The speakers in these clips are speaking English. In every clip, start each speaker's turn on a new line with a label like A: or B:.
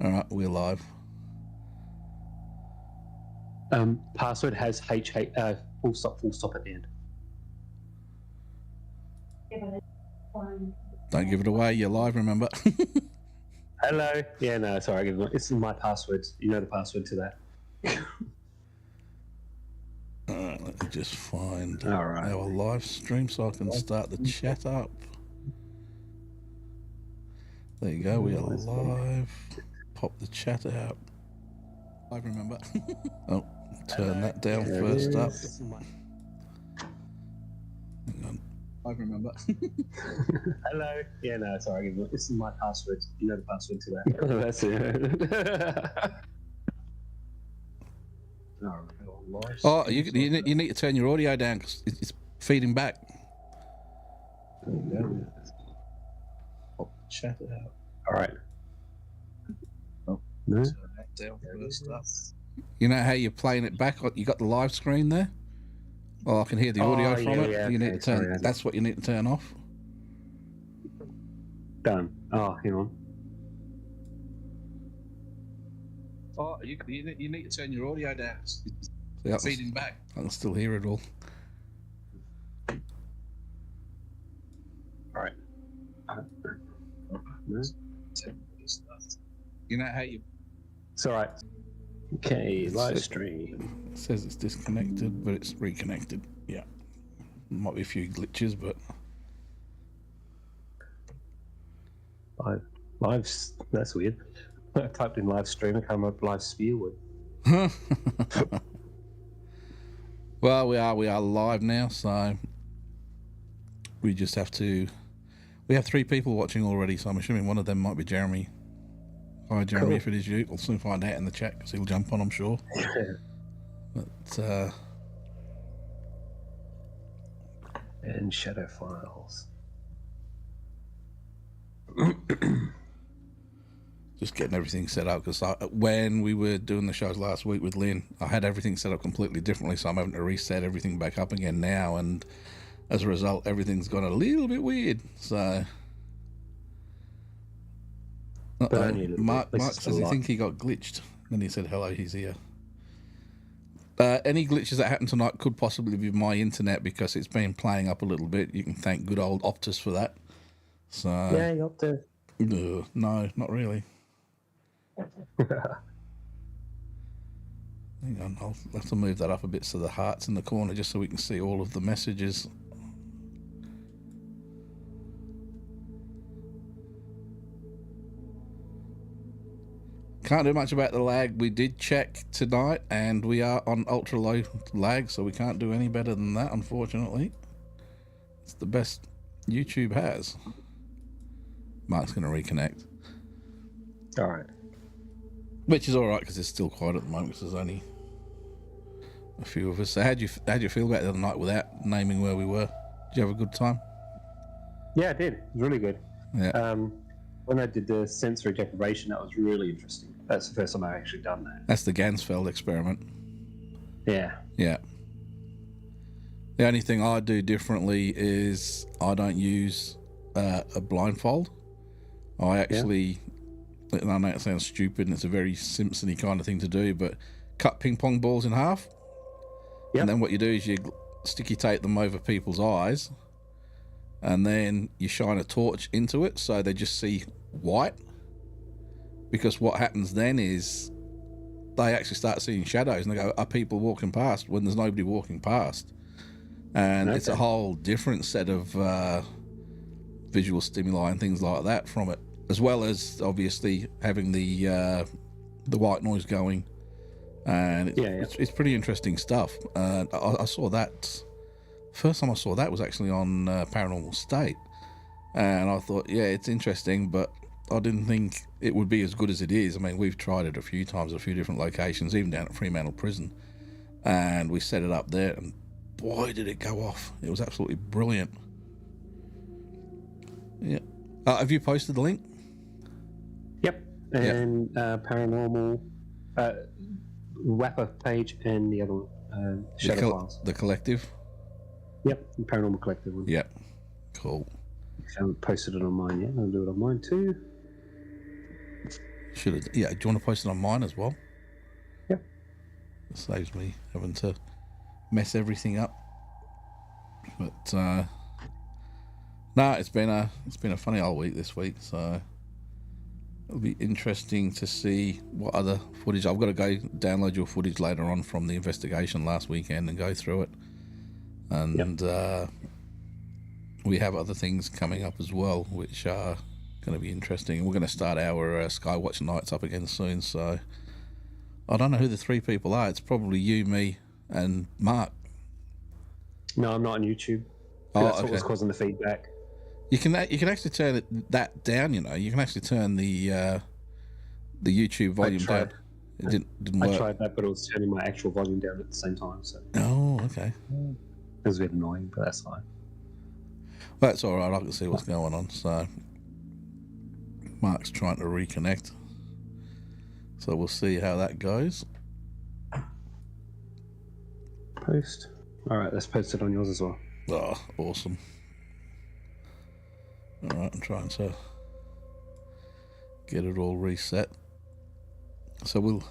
A: All right, we're live.
B: Password has full stop at the end.
A: Don't give it away. You're live, remember?
B: Hello. Yeah, no, sorry. It's my password. You know the password to that.
A: All right, let me just find
B: All right.
A: our live stream so I can start the chat up. There you go. We are live. Pop the chat out. Live, remember? Oh, turn that down
B: There it
A: first up.
B: is.
A: Hang on. Live, remember?
B: Hello. Yeah, no, sorry. This is my password. You know the password to that. That's it. All right.
A: Oh, you need to turn your audio down because it's feeding back. Pop the chat out.
B: All right.
A: Oh,
B: No?
A: turn that down first up. You know how you're playing it back? You got the live screen there? Oh, I can hear the audio from it.
B: Yeah,
A: You need to turn.
B: sorry,
A: That's what you need to turn off.
B: done. Oh, hang on.
A: Oh, you need to turn your audio down. It's feeding back. I can still hear it all.
B: All right. No?
A: You know how you.
B: It's all right. Okay, live stream.
A: It says it's disconnected, but it's reconnected. Yeah. Might be a few glitches, but.
B: Live. That's weird. I typed in live stream and came up live Spearwood.
A: Well, we are live now, so we just have to. We have 3 people watching already, so I'm assuming one of them might be Jeremy. Hi, Jeremy. Cool. If it is you, we'll soon find out in the chat because he'll jump on, I'm sure. But
B: and shadow files.
A: Just getting everything set up because when we were doing the shows last week with Lynn, I had everything set up completely differently, so I'm having to reset everything back up again now, and as a result, everything's gone a little bit weird. So, Mark says he think he got glitched. Then he said, "Hello, he's here." Any glitches that happened tonight could possibly be my internet because it's been playing up a little bit. You can thank good old Optus for that. So,
B: yeah, Optus.
A: No, not really. Hang on, I'll have to move that up a bit so the heart's in the corner just so we can see all of the messages. Can't do much about the lag. We did check tonight and we are on ultra low lag, so we can't do any better than that, unfortunately. It's the best YouTube has. Mark's going to reconnect.
B: All right.
A: Which is all right because it's still quiet at the moment because there's only a few of us. So how'd you feel about the other night without naming where we were? Did you have a good time?
B: Yeah, I did. It was really good.
A: Yeah.
B: When I did the sensory deprivation, that was really interesting. That's the first time I've actually done that.
A: That's the Gansfeld experiment.
B: Yeah.
A: Yeah. The only thing I do differently is I don't use a blindfold. I actually... I know it sounds stupid and it's a very Simpson-y kind of thing to do, but cut ping pong balls in half. Yep. And then what you do is you sticky tape them over people's eyes and then you shine a torch into it so they just see white. Because what happens then is they actually start seeing shadows and they go, are people walking past when there's nobody walking past? And it's a whole different set of visual stimuli and things like that from it. As well as obviously having the white noise going, and it's pretty interesting stuff. I saw that first time I saw that was actually on Paranormal State, and I thought, yeah, it's interesting, but I didn't think it would be as good as it is. I mean, we've tried it a few times at a few different locations, even down at Fremantle Prison, and we set it up there, and boy, did it go off! It was absolutely brilliant. Yeah, have you posted the link?
B: Yep, and Paranormal Wapper page and the other one, Shadow Files.
A: The Collective?
B: Yep, the Paranormal Collective one.
A: Yep, cool.
B: I haven't posted it on mine yet. I'll do it on mine too.
A: Should have. Yeah. Do you want to post it on mine as well?
B: Yep.
A: It saves me having to mess everything up. But no, it's been a funny old week this week. So it'll be interesting to see what other footage. I've got to go download your footage later on from the investigation last weekend and go through it. And we have other things coming up as well, which are going to be interesting. We're going to start our Skywatch nights up again soon. So I don't know who the three people are. It's probably you, me, and Mark.
B: No, I'm not on YouTube. That's what was causing the feedback.
A: You can actually turn that down. You know, you can actually turn the YouTube volume down. It didn't work.
B: I tried that, but it was turning my actual volume down at the same time. So.
A: Oh, okay.
B: It was a bit annoying, but that's fine.
A: Well, that's all right. I can see what's going on. So Mark's trying to reconnect. So we'll see how that goes.
B: Post. All right, let's post it on yours as well.
A: Oh, awesome. All right, I'm trying to get it all reset. So we'll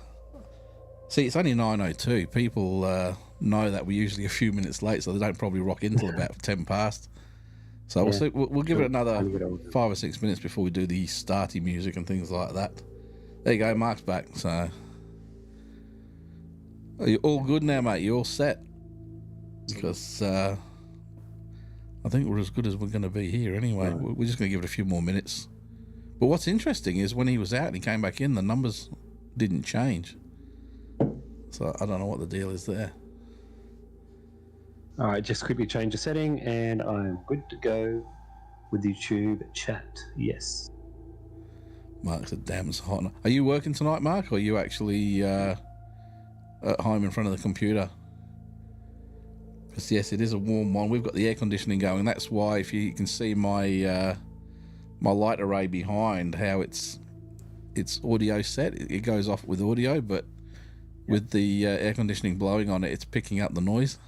A: see. It's only 9:02. People know that we're usually a few minutes late, so they don't probably rock in till about 10 past. So we'll see. We'll give it another 5 or 6 minutes before we do the starty music and things like that. There you go. Mark's back. So are you all good now, mate? You all set? Because I think we're as good as we're going to be here anyway. Right. We're just going to give it a few more minutes. But what's interesting is when he was out and he came back in, the numbers didn't change. So I don't know what the deal is there.
B: All right, just quickly change the setting and I'm good to go with YouTube chat. Yes.
A: Mark said, damn, it's hot. Are you working tonight, Mark, or are you actually at home in front of the computer? Because yes, it is a warm one. We've got the air conditioning going. That's why, if you can see my my light array behind, how it's audio set. It goes off with audio, but with the air conditioning blowing on it, it's picking up the noise.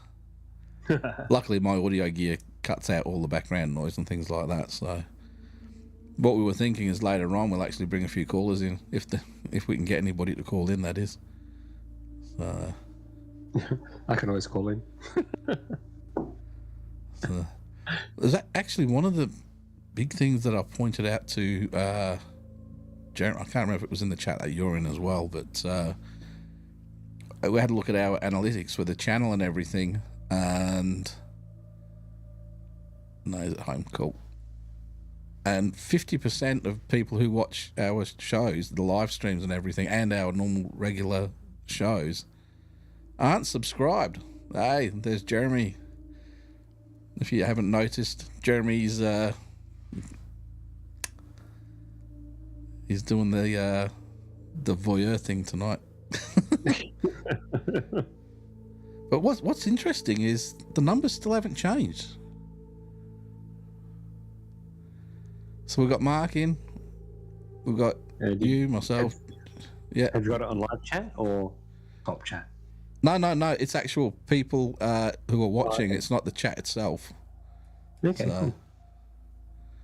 A: Luckily, my audio gear cuts out all the background noise and things like that. So what we were thinking is later on we'll actually bring a few callers in, if we can get anybody to call in, that is. So
B: I can always call in.
A: So, is that actually one of the big things that I pointed out to Jeremy? I can't remember if it was in the chat that you're in as well, but we had a look at our analytics for the channel and everything, and no, he's at home, cool. And 50% of people who watch our shows, the live streams and everything, and our normal regular shows, aren't subscribed. Hey, there's Jeremy. If you haven't noticed, Jeremy's he's doing the voyeur thing tonight. But what's interesting is the numbers still haven't changed. So we've got Mark in, we've got you, myself.
B: Have you got it on live chat or top chat?
A: No. It's actual people who are watching. Okay. It's not the chat itself.
B: Okay. So.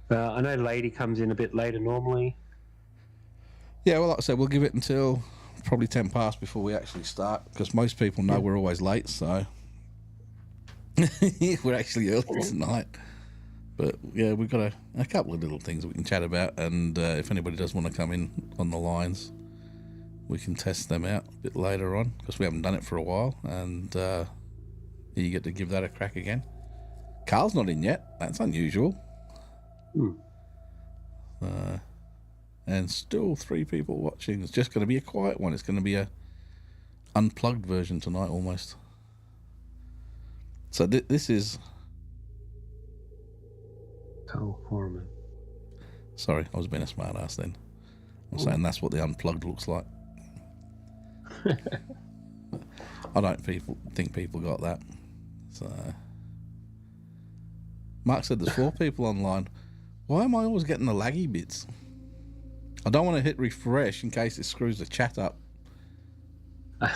B: Cool. I know Lady comes in a bit later normally.
A: Yeah, well, like I said, we'll give it until probably 10 past before we actually start, because most people know we're always late, so we're actually early tonight. But yeah, we've got a couple of little things we can chat about, and if anybody does want to come in on the lines, we can test them out a bit later on, because we haven't done it for a while, and you get to give that a crack again. Carl's not in yet. That's unusual. And still 3 people watching. It's just going to be a quiet one. It's going to be a unplugged version tonight almost. So this is...
B: Carl Foreman.
A: Sorry, I was being a smart ass then. I'm saying that's what the unplugged looks like. I don't think people got that. So Mark said there's 4 people online. Why am I always getting the laggy bits? I don't want to hit refresh in case it screws the chat up.
B: I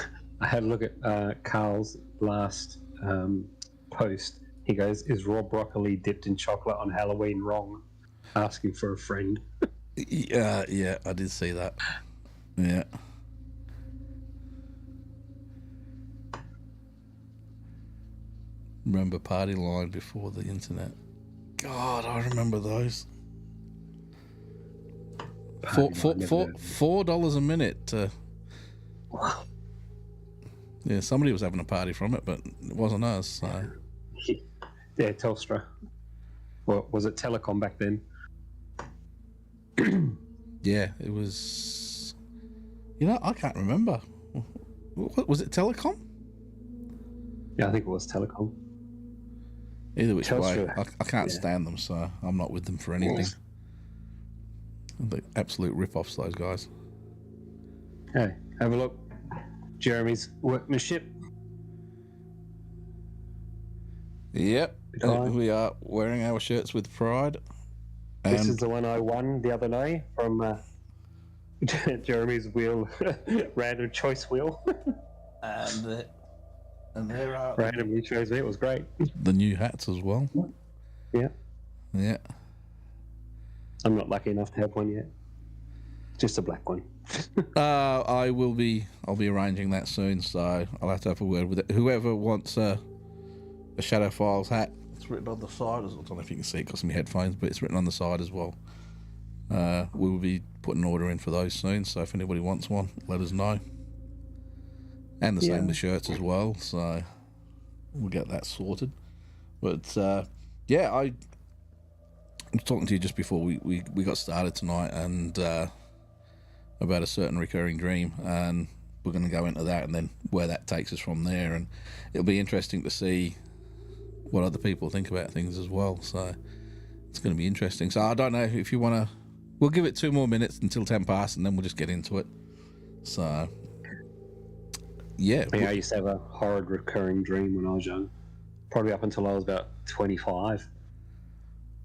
B: had a look at Carl's last post. He goes, "Is raw broccoli dipped in chocolate on Halloween wrong?" Asking for a friend.
A: Yeah, I did see that. Yeah. Remember Party Line before the internet? God, I remember those. $4 a minute.
B: Wow.
A: Yeah, somebody was having a party from it, but it wasn't us. So.
B: Yeah, Telstra. Well, was it Telecom back then?
A: Yeah, it was. You know, I can't remember. Was it Telecom?
B: Yeah, I think it was Telecom.
A: Either which way,
B: Telstra.
A: I can't stand them, so I'm not with them for anything. The absolute rip-offs, those guys.
B: Hey, have a look. Jeremy's workmanship.
A: Yep, we are wearing our shirts with pride. And
B: This is the one I won the other day from Jeremy's wheel, random choice wheel.
A: and there are
B: Randomly chose me. It was great.
A: the new hats as well.
B: Yeah.
A: Yeah.
B: I'm not lucky enough to have one yet. Just a black one.
A: I'll be arranging that soon, so I'll have to have a word with it. Whoever wants a Shadow Files hat, it's written on the side. I don't know if you can see it because of my headphones, but it's written on the side as well. We will be putting an order in for those soon, so if anybody wants one, let us know. And the same with shirts as well, so we'll get that sorted. But yeah, I was talking to you just before we got started tonight, and about a certain recurring dream, and we're going to go into that and then where that takes us from there, and it'll be interesting to see what other people think about things as well, so it's going to be interesting. So I don't know if you want to, we'll give it 2 more minutes until 10 past and then we'll just get into it. So yeah,
B: I used to have a horrid recurring dream when I was young, probably up until I was about 25.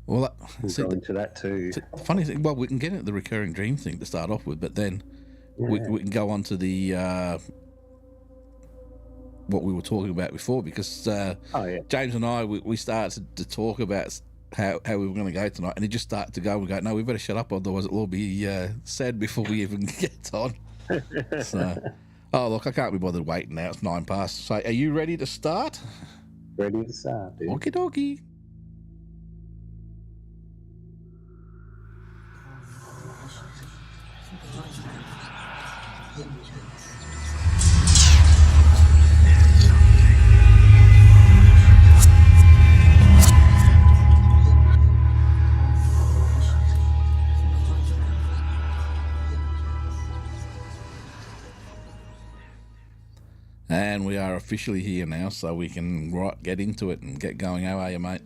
A: Well,
B: We'll go into that too.
A: Funny thing, well, we can get into the recurring dream thing to start off with, but then we can go on to the what we were talking about before, because James and I, we started to talk about how we were going to go tonight, and he just started to go. We go, no, we better shut up, otherwise it'll all be said before we even get on. So, oh look, I can't be bothered waiting now. It's 9 past. So, are you ready to start?
B: Ready to start, dude.
A: Okie dokie. And we are officially here now, so we can get into it and get going. How are you, mate?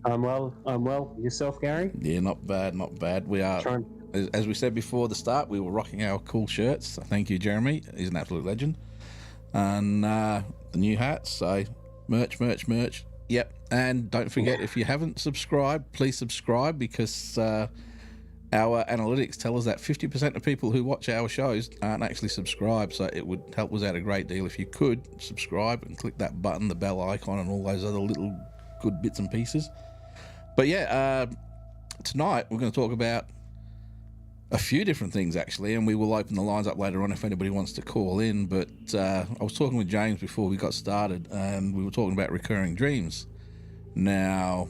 B: I'm well. Yourself, Gary?
A: Yeah, not bad, not bad. We are, as we said before the start, we were rocking our cool shirts. Thank you, Jeremy. He's an absolute legend. And the new hats, so merch. Yep. And don't forget, if you haven't subscribed, please subscribe, because our analytics tell us that 50% of people who watch our shows aren't actually subscribed, so it would help us out a great deal if you could subscribe and click that button, the bell icon, and all those other little good bits and pieces. But yeah, tonight we're going to talk about a few different things, actually, and we will open the lines up later on if anybody wants to call in. But I was talking with James before we got started, and we were talking about recurring dreams. Now,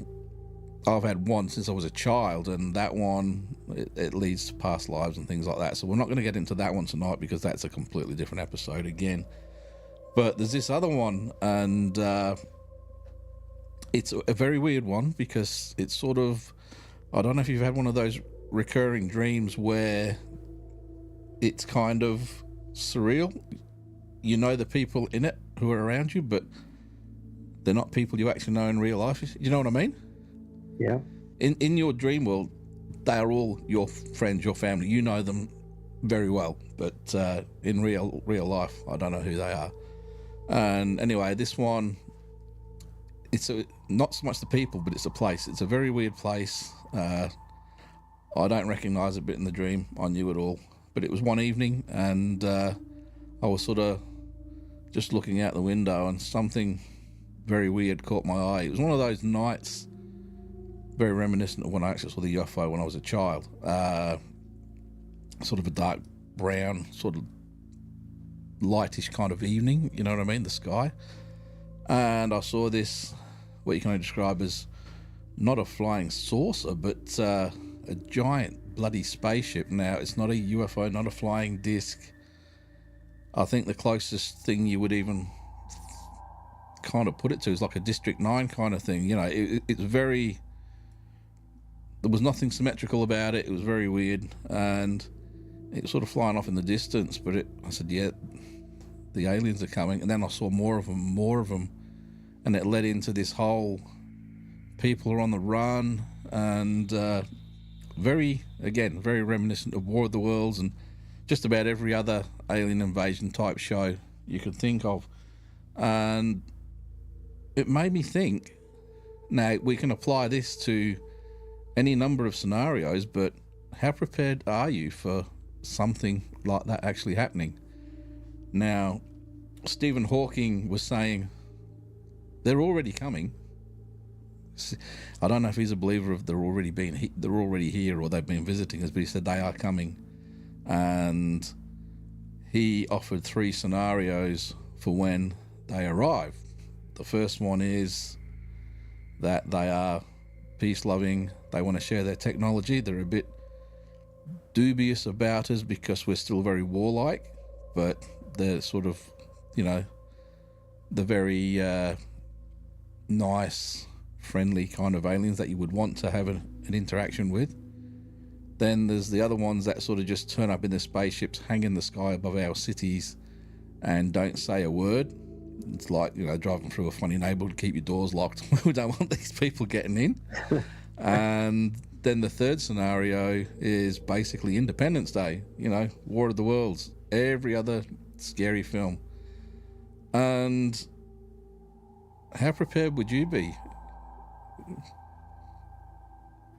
A: I've had one since I was a child, and that one, it leads to past lives and things like that. So we're not going to get into that one tonight, because that's a completely different episode again. But there's this other one, and it's a very weird one, because it's sort of, I don't know if you've had one of those recurring dreams where it's kind of surreal. You know the people in it who are around you, but they're not people you actually know in real life. You know what I mean?
B: Yeah.
A: In your dream world, they are all your friends, your family. You know them very well, but in real life, I don't know who they are. And anyway, this one, it's not so much the people, but it's a place. It's a very weird place. I don't recognise a bit in the dream. I knew it all, but it was one evening, and I was sort of just looking out the window, and something very weird caught my eye. It was one of those nights, very reminiscent of when I actually saw the UFO when I was a child. Sort of a dark brown, sort of lightish kind of evening, you know what I mean, the sky. And I saw this, what you can only describe as not a flying saucer, but a giant bloody spaceship. Now, it's not a UFO, not a flying disc. I think the closest thing you would even kind of put it to is like a District 9 kind of thing. You know, it's very... There was nothing symmetrical about it. It was very weird. And it was sort of flying off in the distance. But I said, yeah, the aliens are coming. And then I saw more of them. And it led into this whole... People are on the run. And very reminiscent of War of the Worlds and just about every other alien invasion type show you could think of. And it made me think, now we can apply this to any number of scenarios, but how prepared are you for something like that actually happening? Now, Stephen Hawking was saying they're already coming. I don't know if he's a believer of they're already here or they've been visiting us, but he said they are coming. And he offered 3 scenarios for when they arrive. The first one is that they are peace-loving, they want to share their technology, they're a bit dubious about us because we're still very warlike, but they're sort of, you know, the very nice, friendly kind of aliens that you would want to have an interaction with. Then there's the other ones that sort of just turn up in their spaceships, hang in the sky above our cities and don't say a word. It's like, you know, driving through a funny neighborhood, keep your doors locked. We don't want these people getting in. And then the third scenario is basically Independence Day, you know, War of the Worlds, every other scary film. And how prepared would you be?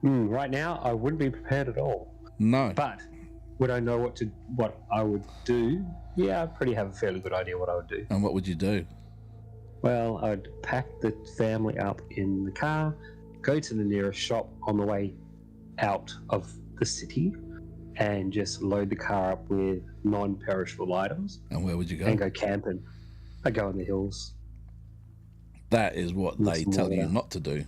B: Right now, I wouldn't be prepared at all.
A: No.
B: But would I know what I would do? Yeah, I pretty have a fairly good idea what I would do.
A: And what would you do?
B: Well, I'd pack the family up in the car, go to the nearest shop on the way out of the city, and just load the car up with non-perishable items.
A: And where would you go?
B: And go camping. I'd go in the hills.
A: That is what they tell you not to do.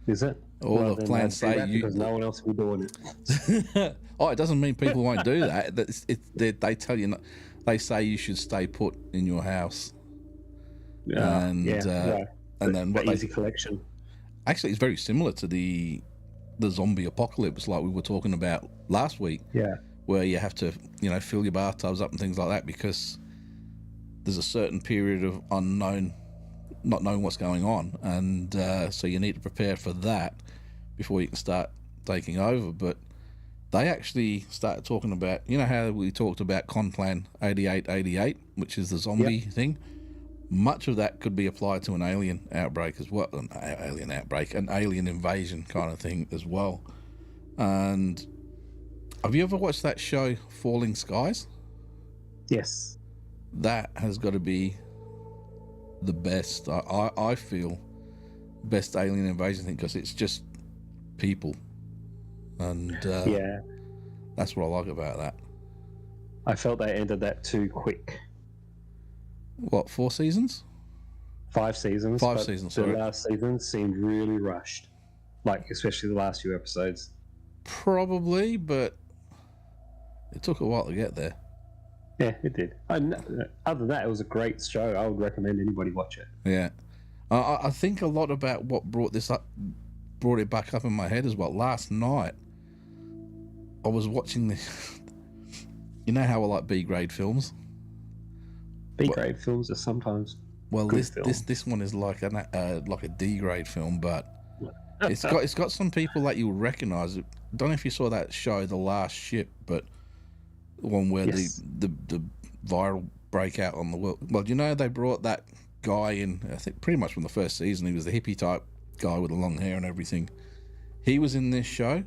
B: Is it?
A: All the plans say you...
B: Because no one else will be doing it.
A: Oh, it doesn't mean people won't do that. They tell you not... They say you should stay put in your house. And then what
B: easy collection.
A: Actually, it's very similar to the zombie apocalypse, like we were talking about last week.
B: Yeah.
A: Where you have to, you know, fill your bathtubs up and things like that because there's a certain period of not knowing what's going on, and so you need to prepare for that before you can start taking over. But they actually started talking about, you know how we talked about Conplan 8888, which is the zombie thing. Much of that could be applied to an alien outbreak as well. An alien invasion kind of thing as well. And have you ever watched that show Falling Skies?
B: Yes.
A: That has got to be the best, I feel, best alien invasion thing, because it's just people. And that's what I like about that.
B: I felt they ended that too quick.
A: What, 4 seasons?
B: 5 seasons.
A: 5 seasons,
B: the
A: sorry.
B: last season seemed really rushed. Like, especially the last few episodes.
A: Probably, but it took a while to get there.
B: Yeah, it did. Other than that, it was a great show. I would recommend anybody watch it.
A: Yeah. I think a lot about what brought it back up in my head as well. Last night, I was watching this. You know how I like B-grade films?
B: B-grade films are sometimes
A: this one is like a D-grade film, but it's got some people that you'll recognise. I don't know if you saw that show, The Last Ship, but the one where the viral breakout on the world. Well, you know, they brought that guy in, I think pretty much from the first season. He was the hippie type guy with the long hair and everything. He was in this show,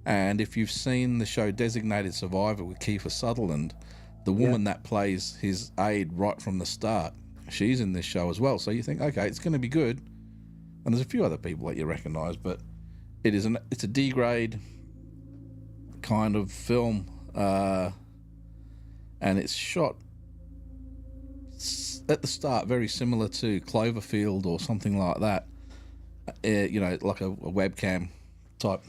A: and if you've seen the show Designated Survivor with Kiefer Sutherland, the woman that plays his aide right from the start, she's in this show as well. So you think, okay, it's going to be good. And there's a few other people that you recognise, but it's a D-grade kind of film. and it's shot at the start very similar to Cloverfield or something like that. Like a webcam type,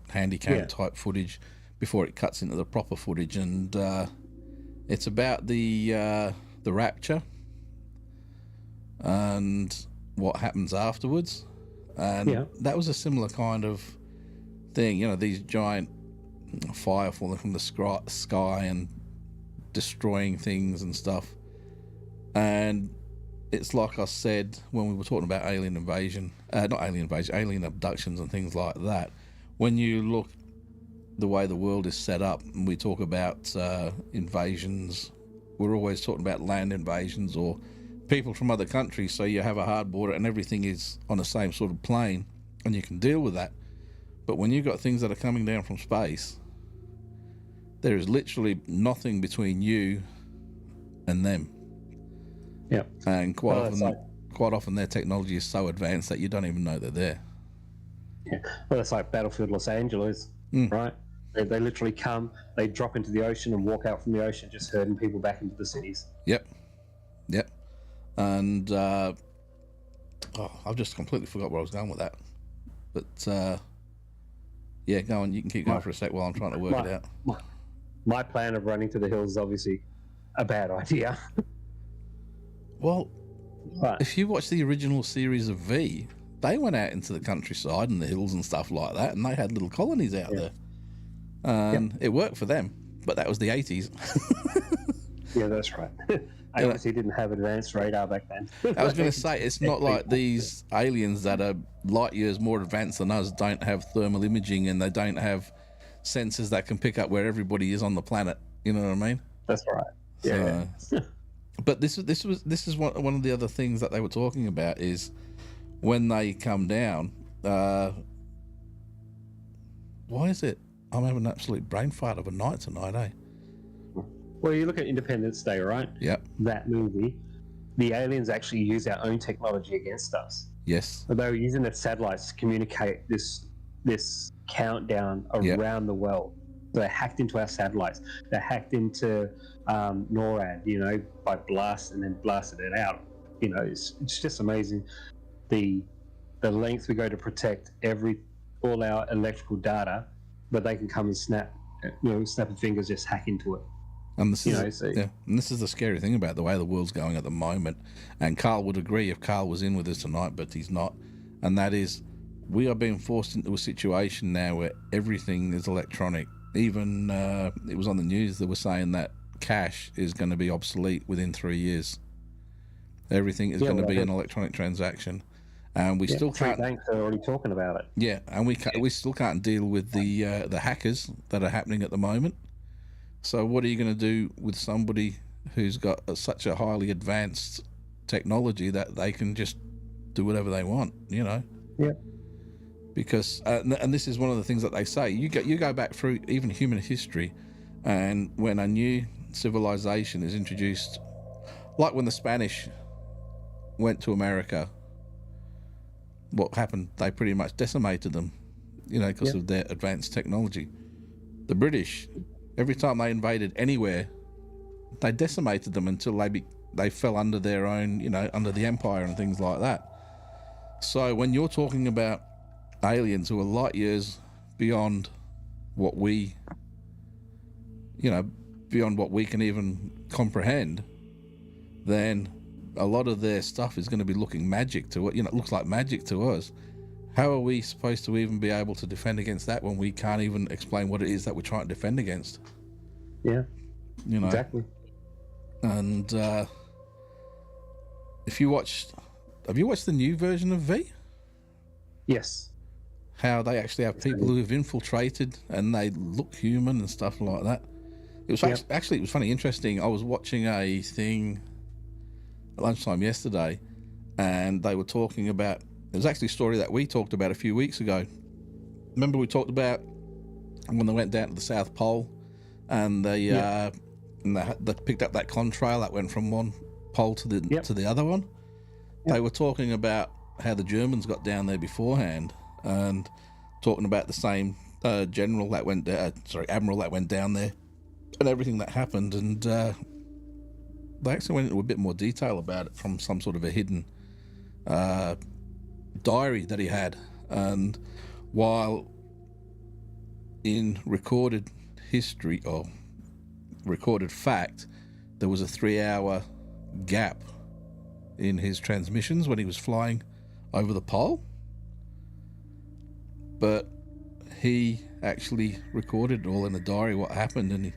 A: handy cam type footage before it cuts into the proper footage, and it's about the rapture and what happens afterwards. And that was a similar kind of thing. These giant fire falling from the sky and destroying things and stuff. And it's like I said when we were talking about alien abductions and things like that. When you look the way the world is set up, and we talk about invasions, we're always talking about land invasions or people from other countries, so you have a hard border and everything is on the same sort of plane and you can deal with that. But when you've got things that are coming down from space, there is literally nothing between you and them.
B: Yeah.
A: And quite often their technology is so advanced that you don't even know they're there.
B: Yeah. Well, it's like Battlefield Los Angeles, right? They literally come, they drop into the ocean and walk out from the ocean, just herding people back into the cities.
A: Yep. And I've just completely forgot where I was going with that. But yeah, go on. You can keep going for a sec while I'm trying to work it out.
B: My plan of running to the hills is obviously a bad idea.
A: Well, if you watch the original series of V, they went out into the countryside and the hills and stuff like that, and they had little colonies out there. And it worked for them, but that was the 80s.
B: Yeah, that's right. I obviously didn't have advanced radar back then.
A: I was going to say, it's not like these aliens that are light years more advanced than us don't have thermal imaging, and they don't have sensors that can pick up where everybody is on the planet. You know what I mean?
B: That's right. Yeah.
A: But this is one of the other things that they were talking about is when they come down. Why is it I'm having an absolute brain fart of a night tonight, eh?
B: Well, you look at Independence Day, right?
A: Yep.
B: That movie, the aliens actually use our own technology against us.
A: Yes.
B: They were using the satellites to communicate this countdown around the world. So they hacked into our satellites. They hacked into NORAD, by blast and then blasted it out. It's just amazing the length we go to protect all our electrical data, but they can come and snap of fingers, just hack into it.
A: And this is and this is the scary thing about the way the world's going at the moment. And Carl would agree if Carl was in with us tonight, but he's not. And that is, we are being forced into a situation now where everything is electronic. Even it was on the news that were saying that cash is going to be obsolete within 3 years. Everything is going to be an electronic transaction, and we still can't.
B: Banks are already talking about it.
A: Yeah, and we still can't deal with the hackers that are happening at the moment. So what are you going to do with somebody who's got such a highly advanced technology that they can just do whatever they want?
B: Yeah.
A: Because and this is one of the things that they say. You go back through even human history, and when a new civilization is introduced, like when the Spanish went to America, what happened? They pretty much decimated them, because of their advanced technology. The British, every time they invaded anywhere, they decimated them until they fell under their own, under the empire and things like that. So when you're talking about aliens who are light years beyond what we, beyond what we can even comprehend, then a lot of their stuff is going to be looking magic to it. It looks like magic to us. How are we supposed to even be able to defend against that when we can't even explain what it is that we're trying to defend against?
B: Yeah. Exactly.
A: And have you watched the new version of V?
B: Yes.
A: How they actually have people who have infiltrated and they look human and stuff like that. It was actually it was funny, interesting. I was watching a thing at lunchtime yesterday, and they were talking about. It was actually a story that we talked about a few weeks ago. Remember we talked about when they went down to the South Pole, and they picked up that contrail that went from one pole to the other one. Yep. They were talking about how the Germans got down there beforehand, and talking about the same admiral that went down there and everything that happened. And they actually went into a bit more detail about it from some sort of a hidden diary that he had. And while in recorded history or recorded fact, there was a 3-hour gap in his transmissions when he was flying over the pole, but he actually recorded it all in the diary what happened. And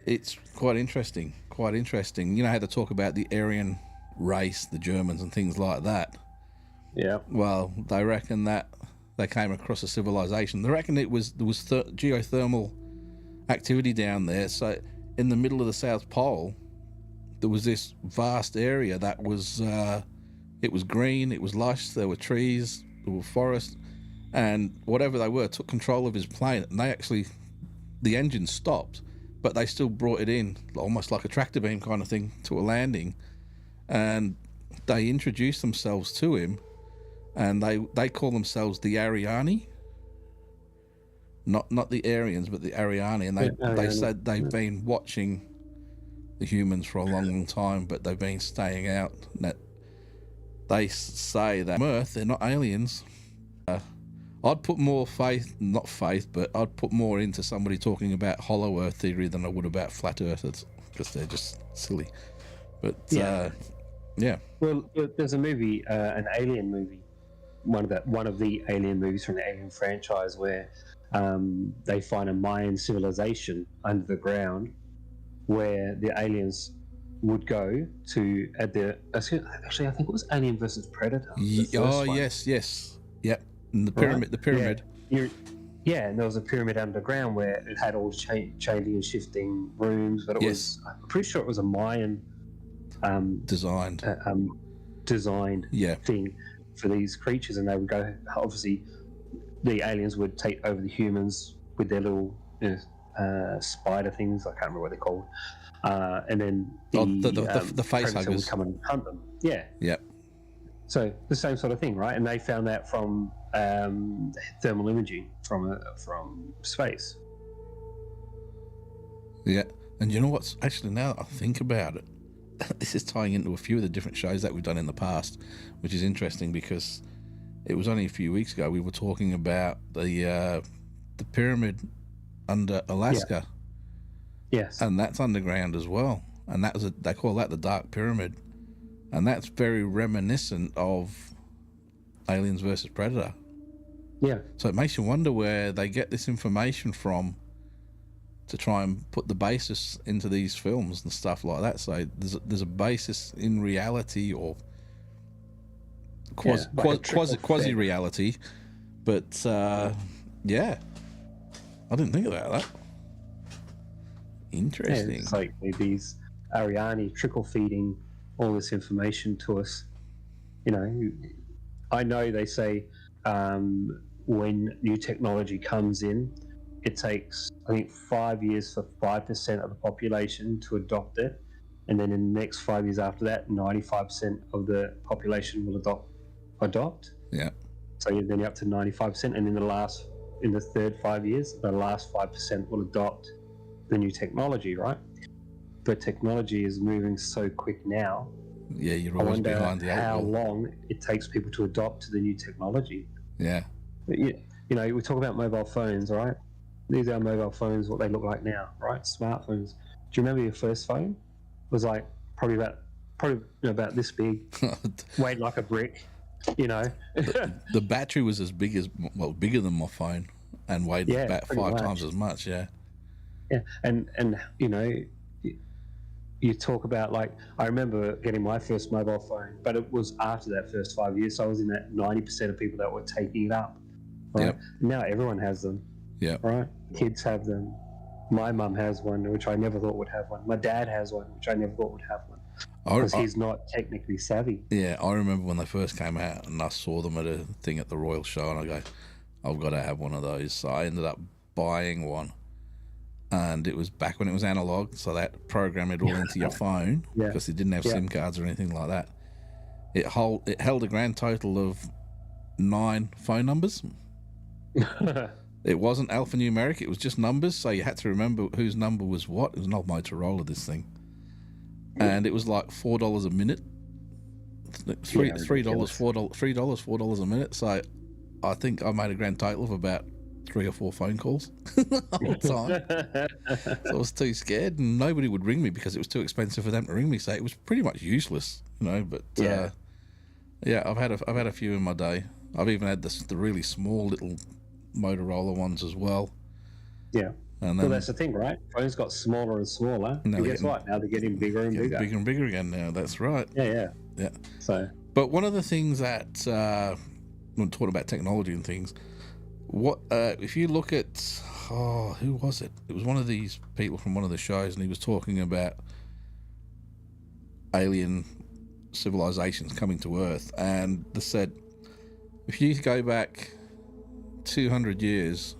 A: it's quite interesting. You know how they talk about the Aryan race, the Germans and things like that?
B: Yeah.
A: Well, they reckon that they came across a civilization. They reckon there was geothermal activity down there. So in the middle of the South Pole, there was this vast area that was it was green, it was lush, there were trees, there were forests, and whatever they were took control of his plane. And the engine stopped, but they still brought it in almost like a tractor beam kind of thing to a landing, and they introduced themselves to him, and they call themselves the Ariani, not the Aryans, but the Ariani. And they said they've been watching the humans for a long time, but they've been staying out. That they say that on Earth, they're not aliens. I'd put more but I'd put more into somebody talking about hollow Earth theory than I would about flat Earthers, because they're just silly. But yeah.
B: Well, there's a movie, an alien movie, one of the alien movies from the Alien franchise, where they find a Mayan civilization under the ground, where the aliens would go to actually I think it was Alien versus Predator.
A: Yes. Yep. And the pyramid.
B: Yeah, and there was a pyramid underground where it had all changing and shifting rooms, but I'm pretty sure it was a Mayan
A: designed
B: thing for these creatures, and they would go. Obviously, the aliens would take over the humans with their little spider things. I can't remember what they're called. And then
A: the face
B: predator
A: huggers
B: would come and hunt them. Yeah.
A: Yep.
B: So the same sort of thing, right? And they found that from thermal imaging from space.
A: Yeah. And you know what's actually, now that I think about it, this is tying into a few of the different shows that we've done in the past, which is interesting because it was only a few weeks ago we were talking about the pyramid under Alaska.
B: Yes.
A: And that's underground as well. And they call that the Dark Pyramid. And that's very reminiscent of Aliens versus Predator.
B: Yeah.
A: So it makes you wonder where they get this information from to try and put the basis into these films and stuff like that. So there's a basis in reality, or quasi reality. But yeah, I didn't think about that. Interesting.
B: Yeah, it's like these Ariani trickle feeding all this information to us. You know, I know they say when new technology comes in, it takes, I think, 5 years for 5% of the population to adopt it, and then in the next 5 years after that, 95% of the population will adopt.
A: Yeah.
B: So then you're up to 95%, and in the third 5 years, the last 5% will adopt the new technology, right? But technology is moving so quick now.
A: Yeah, you're always behind the eight ball.
B: How long it takes people to adopt to the new technology.
A: Yeah.
B: You know, we talk about mobile phones, right? These are mobile phones, what they look like now, right? Smartphones. Do you remember your first phone? It was like probably about this big, weighed like a brick, you know.
A: The battery was bigger than my phone, and weighed about 5 times as much. Yeah.
B: Yeah, and you know, you talk about, like, I remember getting my first mobile phone, but it was after that first 5 years, so I was in that 90% of people that were taking it up. Right? Yep. Now everyone has them.
A: Yeah.
B: Right. Kids have them. My mum has one, which I never thought would have one. My dad has one, which I never thought would have one, because he's not technically savvy.
A: Yeah, I remember when they first came out, and I saw them at a thing at the Royal Show, and I go, I've got to have one of those. So I ended up buying one. And it was back when it was analog, so that program it all into your phone, because it didn't have SIM cards or anything like that. It held a grand total of 9 phone numbers. It wasn't alphanumeric, it was just numbers, so you had to remember whose number was what. It was an old Motorola, this thing. And it was like $4 a minute. $3, $4 a minute. So I think I made a grand total of about 3 or 4 phone calls the whole time. So I was too scared, and nobody would ring me because it was too expensive for them to ring me. So it was pretty much useless, you know. But yeah, I've had a few in my day. I've even had the really small little Motorola ones as well.
B: Yeah.
A: And
B: Well, that's the thing, right? Phones got smaller and smaller.
A: Now
B: And
A: they're
B: guess
A: getting-
B: what? Now they're getting bigger and bigger.
A: bigger and bigger again now. That's right.
B: Yeah.
A: Yeah.
B: So,
A: But one of the things that when talking about technology and things, what if you look at who was it? It was one of these people from one of the shows, and he was talking about alien civilizations coming to Earth, and they said if you go back 200 years,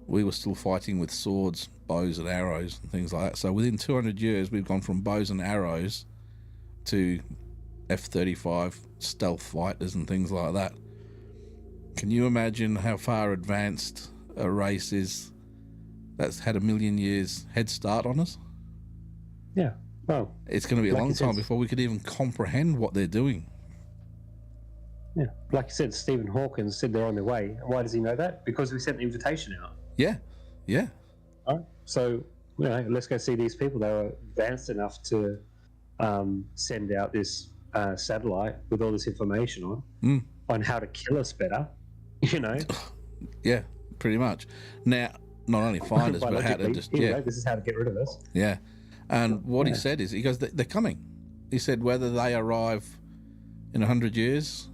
A: we were still fighting with swords, bows, and arrows and things like that. So within 200 years, we've gone from bows and arrows to F-35 stealth fighters and things like that. Can you imagine how far advanced a race is that's had a million years head start on us?
B: yeah. Well,
A: It's going to be a
B: Like
A: long
B: you said-
A: time before we could even comprehend what they're doing.
B: yeah. Like you said, Stephen Hawking said they're on their way. Why does he know that? Because we sent the invitation out.
A: Yeah, yeah,
B: Right? So, let's go see these people. They were advanced enough to send out this satellite with all this information on how to kill us better. You know,
A: yeah, pretty much. Now, not only find us, but how to
B: biologically,
A: just
B: this is how to get rid of us.
A: yeah. And what he
B: Yeah.
A: said is, he goes, they're coming. He said whether they arrive in 100 years,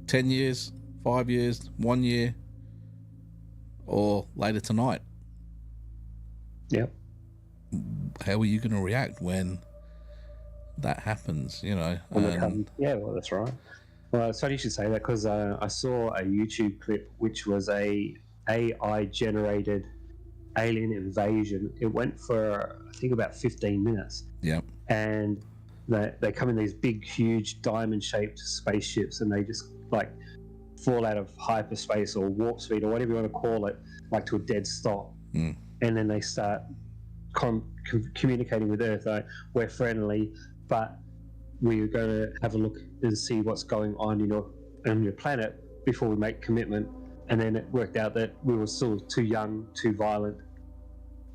A: 10 years, 5 years, 1 year, or later tonight,
B: Yep.
A: how are you going to react when that happens? You know,
B: When they come. Yeah, well, that's right. Well, it's funny you should say that because I saw a YouTube clip which was a AI generated alien invasion. It went for I think about 15 minutes,
A: yeah,
B: and they come in these big, huge diamond-shaped spaceships, and they just like fall out of hyperspace or warp speed or whatever you want to call it, like to a dead stop, and then they start communicating with Earth. Like, we're friendly, but we're going to have a look and see what's going on on your planet before we make commitment. And then it worked out that we were still too young, too violent.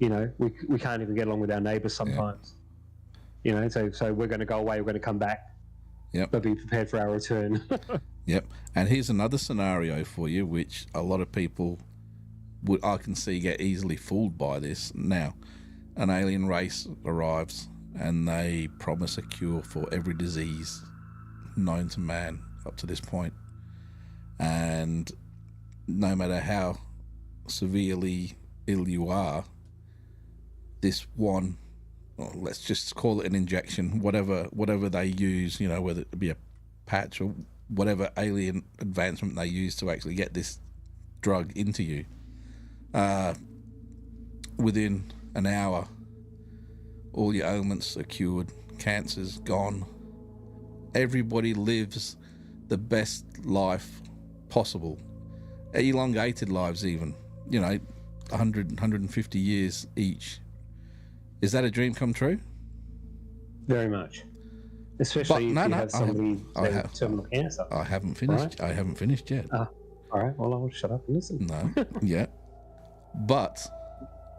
B: You know, we can't even get along with our neighbors sometimes. You know, so we're going to go away. We're going to come back.
A: Yep.
B: But be prepared for our return.
A: yep. And here's another scenario for you, which a lot of people I can see get easily fooled by this. Now, an alien race arrives and they promise a cure for every disease known to man up to this point. And no matter how severely ill you are, this one, let's just call it an injection, whatever they use, you know, whether it be a patch or whatever alien advancement they use to actually get this drug into you, within an hour, all your ailments are cured, cancer's gone, everybody lives the best life possible, elongated lives even, you know, 100, 150 years each. Is that a dream come true?
B: Very much. Especially if you have somebody with terminal cancer.
A: I haven't finished.
B: Right?
A: I haven't finished yet.
B: All right, well, I'll shut up and listen.
A: No, yeah. But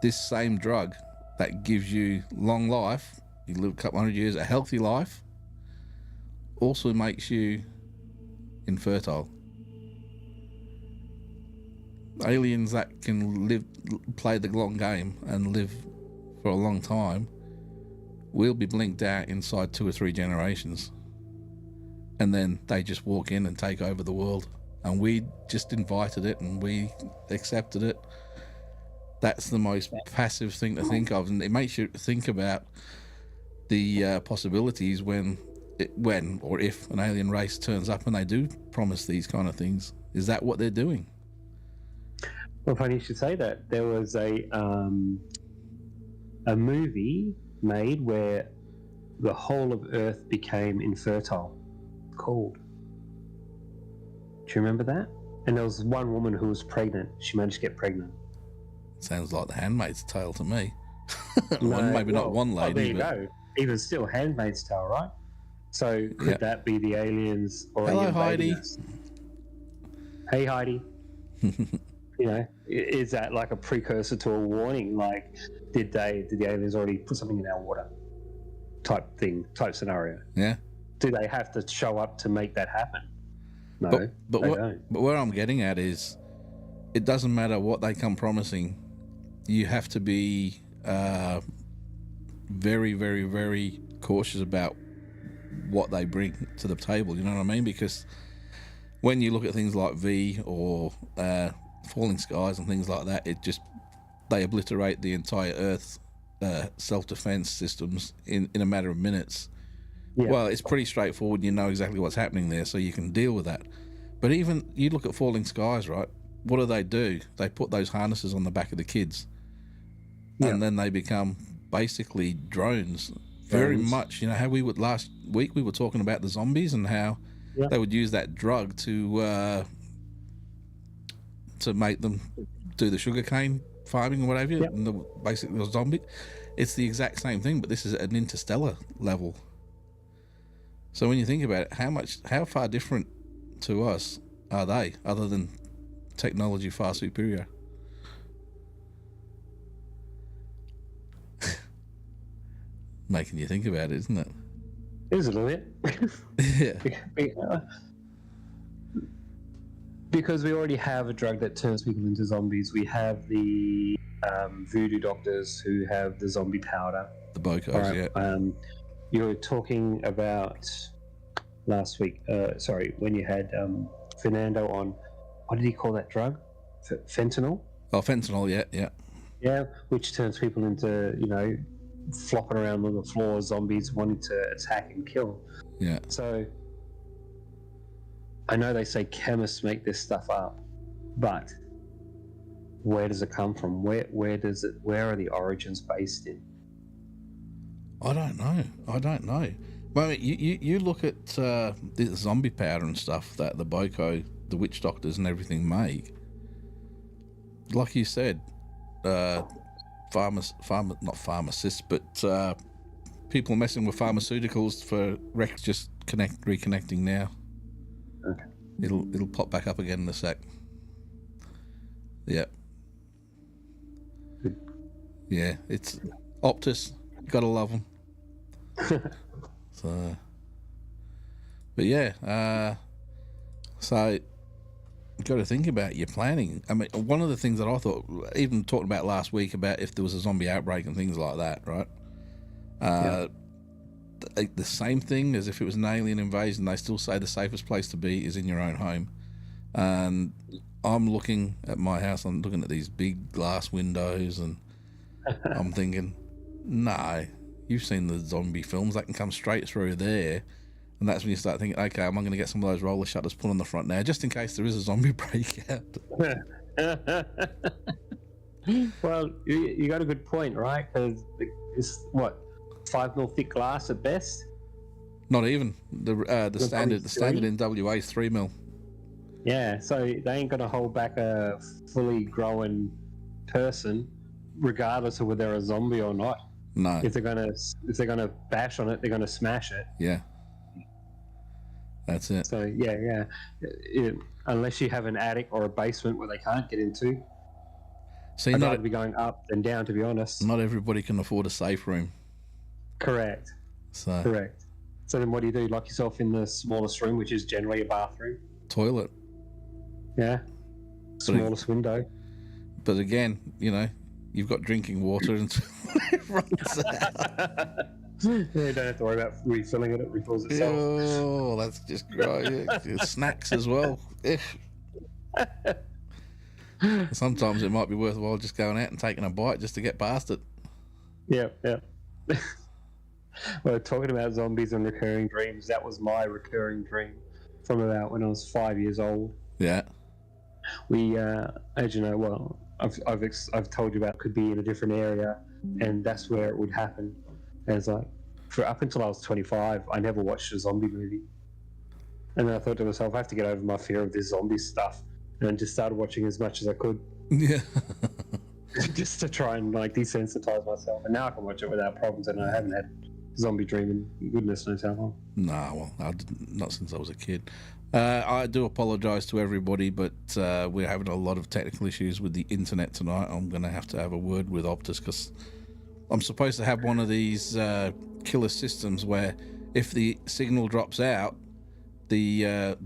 A: this same drug that gives you long life, you live a couple hundred years, a healthy life, also makes you infertile. Aliens that can play the long game and live for a long time will be blinked out inside 2 or 3 generations, and then they just walk in and take over the world, and we just invited it and we accepted it. That's the most passive thing to think of, and it makes you think about the possibilities when or if an alien race turns up and they do promise these kind of things. Is that what they're doing?
B: Well, funny you should say that. There was a movie made where the whole of Earth became infertile. Called. Do you remember that? And there was one woman who was pregnant. She managed to get pregnant.
A: Sounds like The Handmaid's Tale to me.
B: No,
A: Maybe not one
B: there
A: lady,
B: you
A: but
B: go. Even still, Handmaid's Tale, right? So could that be the aliens or
A: hello, Heidi.
B: us? Hey, Heidi. You know, is that like a precursor to a warning? Like, did the aliens already put something in our water? Type scenario.
A: Yeah.
B: Do they have to show up to make that happen? No,
A: but
B: they
A: what,
B: don't.
A: But where I'm getting at is, it doesn't matter what they come promising. You have to be very, very, very cautious about what they bring to the table. You know what I mean? Because when you look at things like V or Falling Skies and things like that, they obliterate the entire Earth's self-defense systems in a matter of minutes.
B: Yeah.
A: Well, it's pretty straightforward. You know exactly what's happening there, so you can deal with that. But even you look at Falling Skies, right? What do? They put those harnesses on the back of the kids, and then they become basically drones. Very much, you know how last week we were talking about the zombies and how they would use that drug to make them do the sugarcane farming or whatever, and basically the zombie. It's the exact same thing, but this is at an interstellar level. So when you think about it, how far different to us are they, other than technology far superior? Making you think about it, isn't it?
B: It is a little bit.
A: Yeah.
B: Because we already have a drug that turns people into zombies. We have the voodoo doctors who have the zombie powder.
A: The Bocos, yeah.
B: You were talking about last week, when you had Fernando on, what did he call that drug? Fentanyl?
A: Oh, fentanyl, yeah.
B: Yeah, which turns people into, flopping around on the floor, zombies wanting to attack and kill.
A: Yeah.
B: So I know they say chemists make this stuff up, but where does it come from? Where are the origins based in?
A: I don't know. Well, you look at the zombie powder and stuff that the Boco, the witch doctors and everything make. Like you said, not pharmacists, but people messing with pharmaceuticals for reconnecting now.
B: Okay.
A: It'll pop back up again in a sec. Yeah. Yeah, it's Optus. Gotta love them. So, but yeah, so you got to think about your planning. I mean, one of the things that I thought, even talking about last week about if there was a zombie outbreak and things like that, right? The same thing as if it was an alien invasion. They still say the safest place to be is in your own home. And I'm looking at my house. I'm looking at these big glass windows, and I'm thinking, no. You've seen the zombie films, that can come straight through there. And that's when you start thinking, okay, I'm going to get some of those roller shutters put on the front now, just in case there is a zombie breakout.
B: Well, you got a good point, right? Because it's, 5 mil thick glass at best?
A: Not even. The standard in WA is 3 mil.
B: Yeah, so they ain't going to hold back a fully growing person, regardless of whether they're a zombie or not.
A: No.
B: If they're gonna bash on it, they're gonna smash it.
A: Yeah. That's it.
B: So yeah. Unless you have an attic or a basement where they can't get into.
A: See,
B: I'd rather be going up than down, to be honest.
A: Not everybody can afford a safe room.
B: Correct. Correct. So then, what do? Lock yourself in the smallest room, which is generally a bathroom.
A: Toilet.
B: Yeah. Smallest window.
A: But again, you've got drinking water until it runs out.
B: You don't have to worry about refilling it. It refills itself.
A: Oh, that's just great. Snacks as well. Sometimes it might be worthwhile just going out and taking a bite just to get past it.
B: Yeah. Well, talking about zombies and recurring dreams, that was my recurring dream from about when I was 5 years old.
A: Yeah.
B: We, as you know, I've told you about could be in a different area, and that's where it would happen. And it's like, for up until I was 25, I never watched a zombie movie. And then I thought to myself, I have to get over my fear of this zombie stuff. and just started watching as much as I could,
A: Yeah.
B: just to try and like desensitize myself. And now I can watch it without problems, and I haven't had zombie dreaming goodness knows how long.
A: Nah, well, not since I was a kid. I do apologise to everybody, but we're having a lot of technical issues with the internet tonight. I'm going to have a word with Optus because I'm supposed to have one of these killer systems where if the signal drops out, the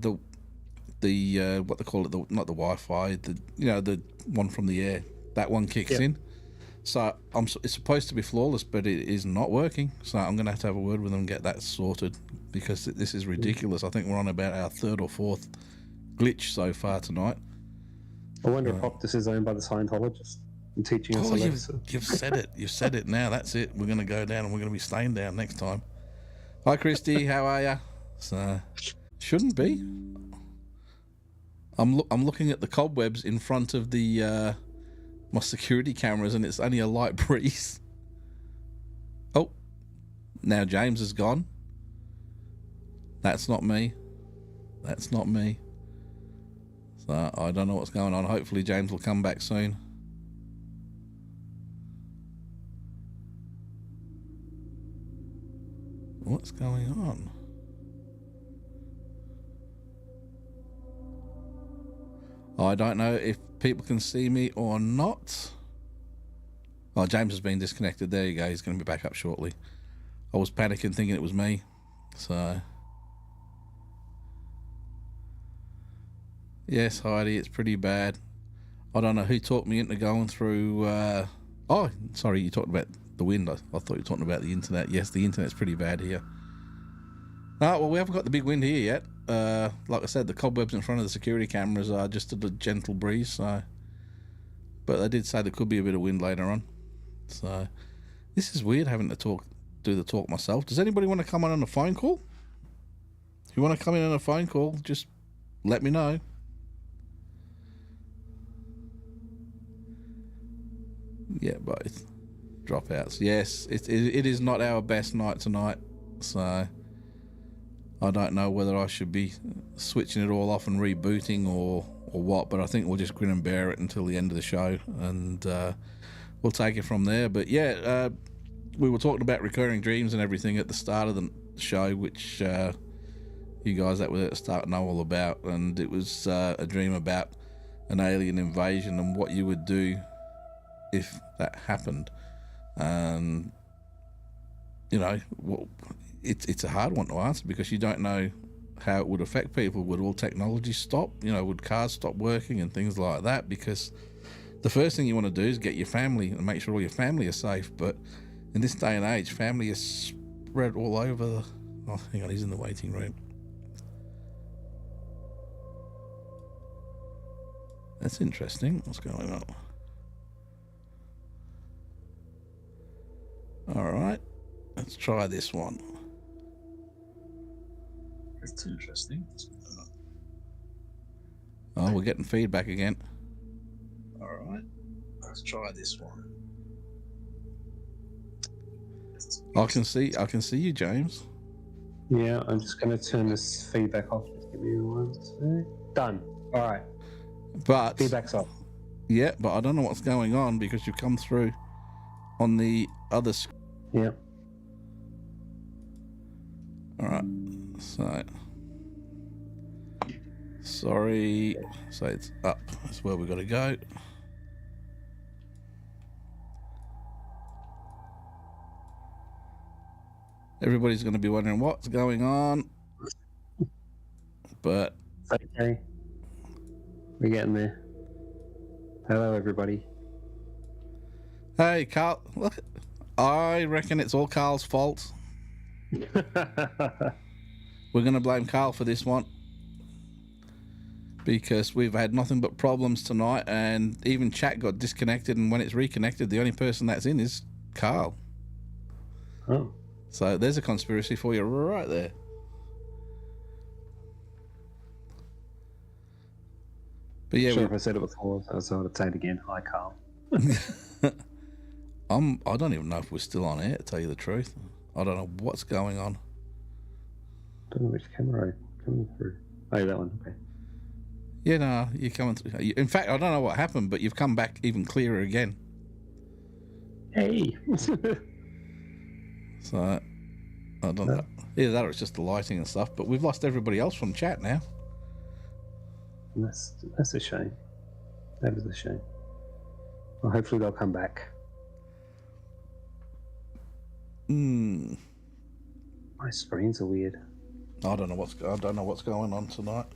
A: what they call it, not the Wi-Fi, the one from the air, that one kicks in. So it's supposed to be flawless, but it is not working. So I'm going to have a word with them and get that sorted because this is ridiculous. I think we're on about our third or fourth glitch so far tonight.
B: I wonder if Optus is owned by the Scientologists and teaching us a lesson.
A: You've said it. You've said it now. That's it. We're going to go down and we're going to be staying down next time. Hi, Christy. How are you? So, shouldn't be. I'm looking at the cobwebs in front of the my security cameras, and it's only a light breeze. Oh, now James is gone. That's not me. That's not me. So I don't know what's going on. Hopefully James will come back soon. What's going on? I don't know if people can see me or not. Oh, James has been disconnected. There you go. He's going to be back up shortly. I was panicking thinking it was me. So... yes, Heidi, it's pretty bad. I don't know who talked me into going through... oh, sorry, you talked about the wind. I thought you were talking about the internet. Yes, the internet's pretty bad here. Oh, well, we haven't got the big wind here yet. Like I said, the cobwebs in front of the security cameras are just a gentle breeze. So, but they did say there could be a bit of wind later on. So, this is weird having to do the talk myself. Does anybody want to come on a phone call? If you want to come in on a phone call, just let me know. Yeah, both dropouts. Yes, it is not our best night tonight. So I don't know whether I should be switching it all off and rebooting or what, but I think we'll just grin and bear it until the end of the show, and we'll take it from there. But yeah, we were talking about recurring dreams and everything at the start of the show, which you guys that were at the start know all about, and it was a dream about an alien invasion and what you would do if that happened. And you know, it's a hard one to answer because you don't know how it would affect people. Would all technology stop? You know, would cars stop working and things like that? Because the first thing you want to do is get your family and make sure all your family are safe. But in this day and age, family is spread all over the... oh, hang on, he's in the waiting room. That's interesting. What's going on? All right, let's try this one.
C: That's interesting.
A: Oh, we're getting feedback again.
C: All right, let's try this one.
A: I can see you, James.
B: Yeah, I'm just going to turn this feedback off. Just give me one sec. Done. All right.
A: But
B: feedback's off.
A: Yeah, but I don't know what's going on because you've come through on the other screen.
B: Yeah.
A: All right. So, sorry. So it's up. That's where we got to go. Everybody's going to be wondering what's going on, but
B: okay, we're getting there. Hello, everybody.
A: Hey, Carl. Look, I reckon it's all Carl's fault. We're going to blame Carl for this one because we've had nothing but problems tonight, and even chat got disconnected, and when it's reconnected, the only person that's in is Carl.
B: Oh.
A: So there's a conspiracy for you right there. But yeah,
B: sure, if I said it before, so I'd say it again. Hi, Carl.
A: I don't even know if we're still on air, to tell you the truth. I don't know what's going on.
B: I don't know which camera I'm coming through. Oh, that one. Okay.
A: Yeah, no, you're coming through. In fact, I don't know what happened, but you've come back even clearer again.
B: Hey.
A: So, I don't know. Either that or it's just the lighting and stuff, but we've lost everybody else from chat now.
B: That's a shame. That is a shame. Well, hopefully they'll come back.
A: Hmm.
B: My screens are weird.
A: I don't know what's going on tonight.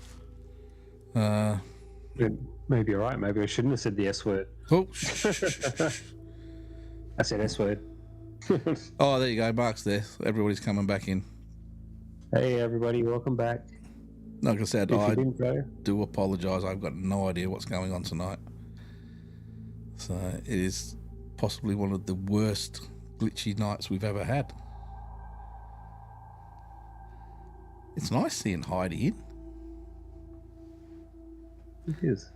B: Maybe you're right. Maybe I shouldn't have said the S word.
A: Oh,
B: I said S word.
A: oh, there you go. Mark's there. Everybody's coming back in.
B: Hey, everybody, welcome back.
A: Like I said,
B: If you
A: I
B: didn't go,
A: do apologise. I've got no idea what's going on tonight. So it is possibly one of the worst glitchy nights we've ever had. It's nice seeing Heidi in.
B: it is.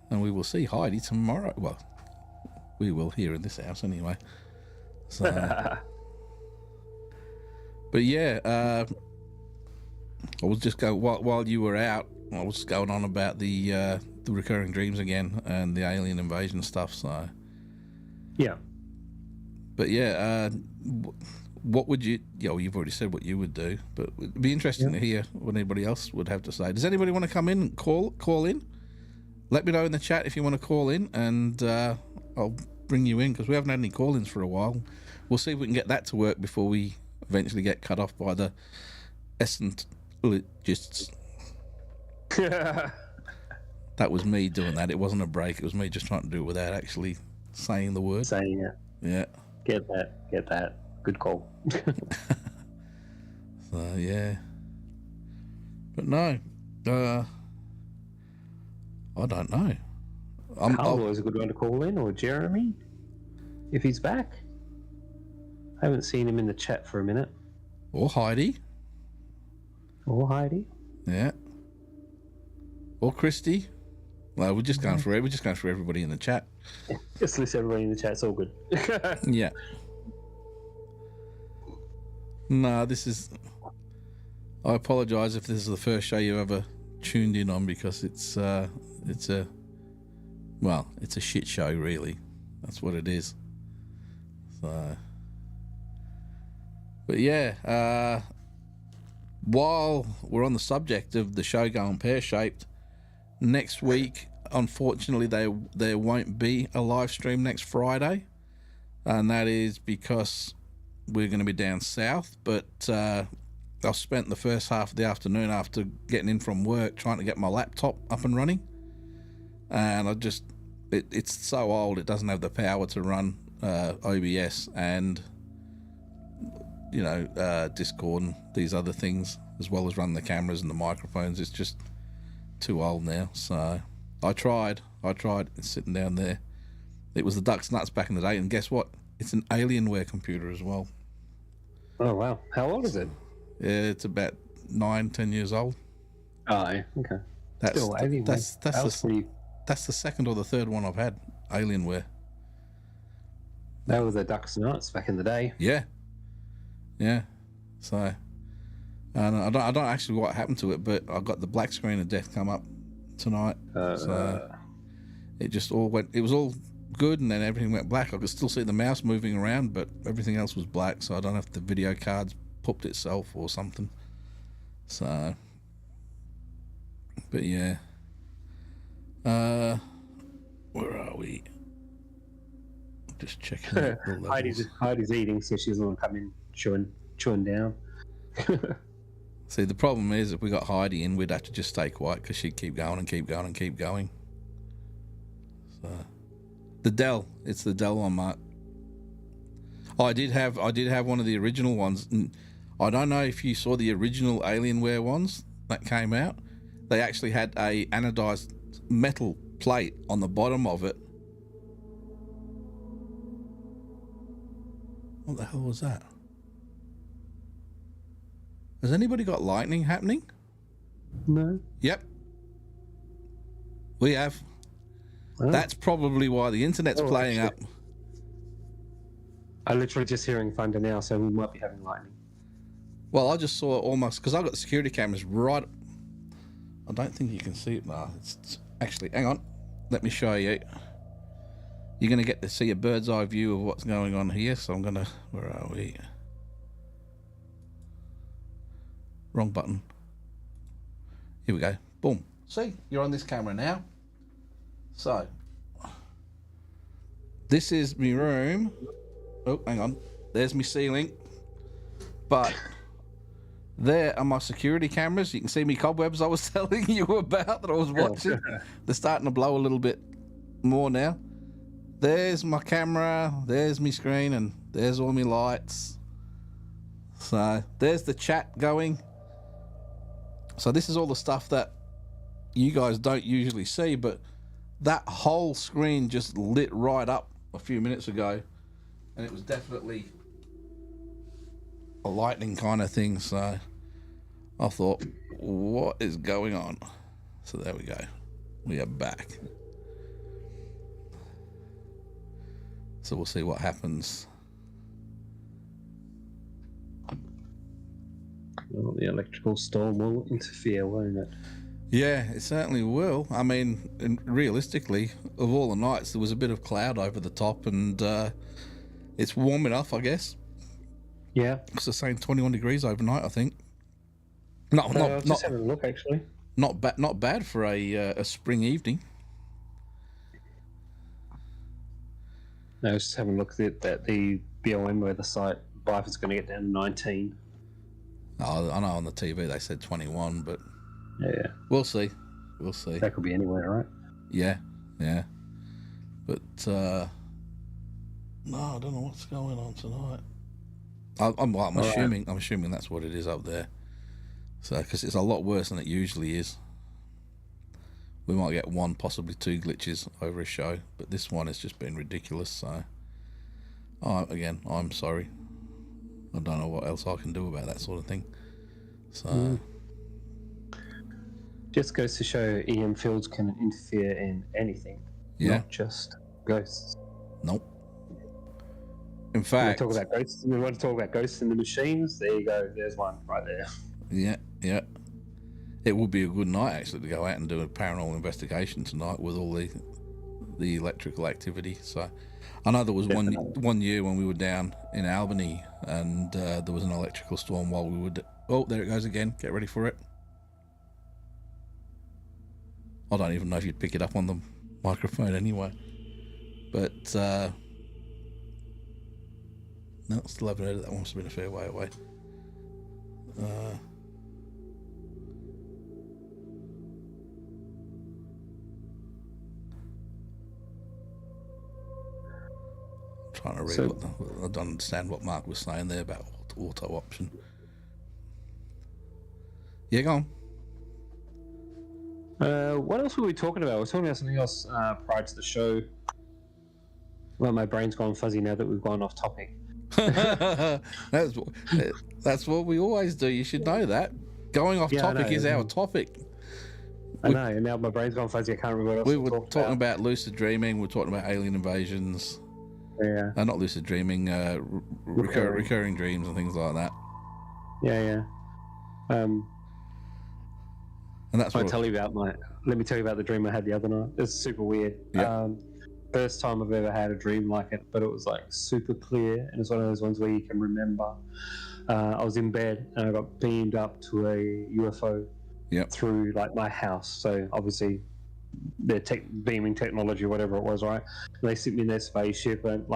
A: And we will see Heidi tomorrow. Well, we will here in this house anyway. So, but yeah, I was just while you were out, I was going on about the recurring dreams again and the alien invasion stuff. So
B: Yeah.
A: but yeah, what would you? You've already said what you would do, but it'd be interesting to hear what anybody else would have to say. Does anybody want to come in and call in? Let me know in the chat if you want to call in, and I'll bring you in because we haven't had any call-ins for a while. We'll see if we can get that to work before we eventually get cut off by the Essentologists. That was me doing that. It wasn't a break. It was me just trying to do it without actually saying the word.
B: Saying it.
A: Yeah.
B: Get that. Good call.
A: So yeah. But no, I don't know.
B: Carl is a good one to call in, or Jeremy, if he's back. I haven't seen him in the chat for a minute.
A: Or Heidi.
B: Or Heidi.
A: Yeah. Or Christy. Well, we're just going through everybody in the chat.
B: Just list everybody in the chat. It's all good.
A: Yeah. No, this is. I apologise if this is the first show you ever tuned in on because it's a shit show, really. That's what it is. So, but yeah, while we're on the subject of the show going pear-shaped, next week, unfortunately, there won't be a live stream next Friday, and that is because we're going to be down south. But I spent the first half of the afternoon after getting in from work trying to get my laptop up and running, and it's so old it doesn't have the power to run OBS and Discord and these other things, as well as run the cameras and the microphones. It's just too old now. So I tried sitting down there. It was the Ducks Nuts back in the day, and guess what? It's an Alienware computer as well.
B: Oh wow! How old is it?
A: Yeah, it's about 9-10 years old.
B: Oh, okay.
A: That's
B: Still Alienware.
A: That's the second or the third one I've had. Alienware.
B: That was the Ducks Nuts back in the day.
A: Yeah. So, and I don't actually know what happened to it, but I got the black screen of death come up tonight. So it just all went. It was all good, and then everything went black. I could still see the mouse moving around, but everything else was black. So I don't know if the video card's popped itself or something. So, but yeah. Where are we? Just checking.
B: Heidi's eating, so she doesn't want to come in chewing down.
A: See, the problem is if we got Heidi in, we'd have to just stay quiet because she'd keep going and keep going and keep going. So, the Dell, it's the Dell one, Mark. Oh, I did have one of the original ones. I don't know if you saw the original Alienware ones that came out. They actually had a anodized metal plate on the bottom of it. What the hell was that? Has anybody got lightning happening?
B: No.
A: Yep. We have. Oh. That's probably why the internet's playing up.
B: I'm literally just hearing thunder now, so we might be having lightning.
A: Well, I just saw almost, because I've got the security cameras right I don't think you can see it now. It's actually, hang on. Let me show you. You're going to get to see a bird's eye view of what's going on here. So I'm going to... Where are we? Wrong button. Here we go. Boom. See? You're on this camera now. So... This is my room. Oh, hang on. There's my ceiling. But... There are my security cameras. You can see me cobwebs I was telling you about that I was watching. They're starting to blow a little bit more now. There's my camera, there's my screen, and there's all my lights. So there's the chat going. So this is all the stuff that you guys don't usually see, but that whole screen just lit right up a few minutes ago, and it was definitely a lightning kind of thing. So I thought, what is going on? So there we go. We are back. So we'll see what happens.
B: Well, the electrical storm will interfere, won't it?
A: Yeah, it certainly will. I mean, realistically, of all the nights, there was a bit of cloud over the top, and it's warm enough, I guess.
B: Yeah.
A: It's the same 21 degrees overnight, I think. Not
B: just having a look, actually.
A: Not bad for a spring evening.
B: No, I was just having a look at the BOM weather site. Byford's going to get down to 19.
A: Oh, I know on the TV they said 21, but
B: Yeah.
A: we'll see. We'll see.
B: That could be anywhere, right?
A: Yeah. But no, I don't know what's going on tonight. I'm assuming. I'm assuming that's what it is up there. So, because it's a lot worse than it usually is. We might get one, possibly two glitches over a show, but this one has just been ridiculous. So, again, I'm sorry. I don't know what else I can do about that sort of thing. So,
B: Just goes to show EM fields can interfere in anything, not just ghosts.
A: Nope. In fact,
B: we want to talk about ghosts in the machines. There you go. There's one right there.
A: Yeah. It would be a good night actually to go out and do a paranormal investigation tonight with all the electrical activity. So, I know there was one year when we were down in Albany and there was an electrical storm while we were. Oh, there it goes again. Get ready for it. I don't even know if you'd pick it up on the microphone anyway. But no, still haven't heard it. That one must have been a fair way away. Trying to read I don't understand what Mark was saying there about auto option. Yeah, go on.
B: What else were we talking about? We were talking about something else prior to the show. Well, my brain's gone fuzzy now that we've gone off topic.
A: That's what we always do. You should know that. Going off topic is our topic.
B: I know, and now my brain's gone fuzzy. I can't remember what else
A: we were talking about lucid dreaming. We're talking about alien invasions.
B: Yeah.
A: Not lucid dreaming. Recurring dreams and things like that.
B: Yeah.
A: And that's
B: Let me tell you about the dream I had the other night. It's super weird.
A: Yeah.
B: First time I've ever had a dream like it, but it was like super clear, and it's one of those ones where you can remember. I was in bed and I got beamed up to a UFO through like my house. So obviously their beaming technology or whatever it was, right? And they sit me in their spaceship and